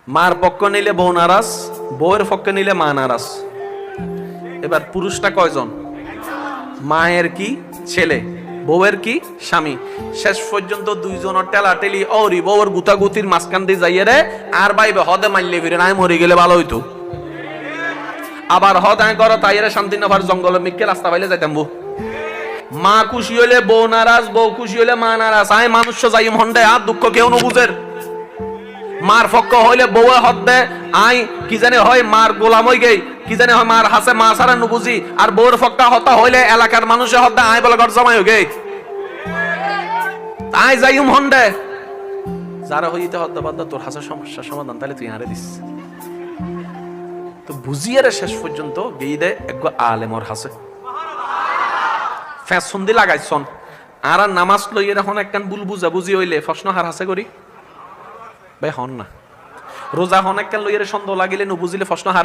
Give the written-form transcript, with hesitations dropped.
মার পক্ষ নিলে বউ নারাজ, বউয়ের পক্ষ নিলে মা নারাজ। এবার পুরুষটা কয়জন? মায়ের কি ছেলে, বউয়ের কি স্বামী। শেষ পর্যন্ত দুইজনের টেলাটেলি ওরি বউয়ের গুতাগুতির মাঝখান দিয়ে যাইয়ে রে আর বাইবে হদে মারলে ফিরে নাই মরে গেলে ভালো হইতো। আবার হদ আয় করো তাইরে শান্তিনগর জঙ্গলে মিক্কে রাস্তা পাইলে যাইতাম বউ। মা খুশি হইলে বউ নারাজ, বউ খুশি হইলে মা নারাজ। আয় মানুষ যাই মন্ডে আর দুঃখ কেউ ন বুঝের। মার পক্ষ হইলে বউয়ে হদ দে আই কি জানে হয় মার গোলাম হই গেই, কি জানে হয় মার হাসে মা ছাড়া নুবুঝি। আর বউর পক্ষ হতা হইলে এলাকার মানুষে হদ দে আই বলে ঘর জামাই হই গেই তাই যাই মন্ডে। যারা হইতে হদ্দা বাদ্দা তোর হাসে সমস্যার সমাধান তাহলে তুই হারে দিস। তো বুঝিয়ে রে শেষ পর্যন্ত গেই দে এক আলেমর হাসে ফ্যাসন্দি লাগাইছন। আর নামাজ লইয়ে এখন একখান বুল বুঝা বুঝি হইলে প্রশ্ন হার হাসে করি ভাই হন না। রোজা হন একখান লইয়ে সন্দেহ লাগিলে নু বুঝিলে প্রশ্ন হারে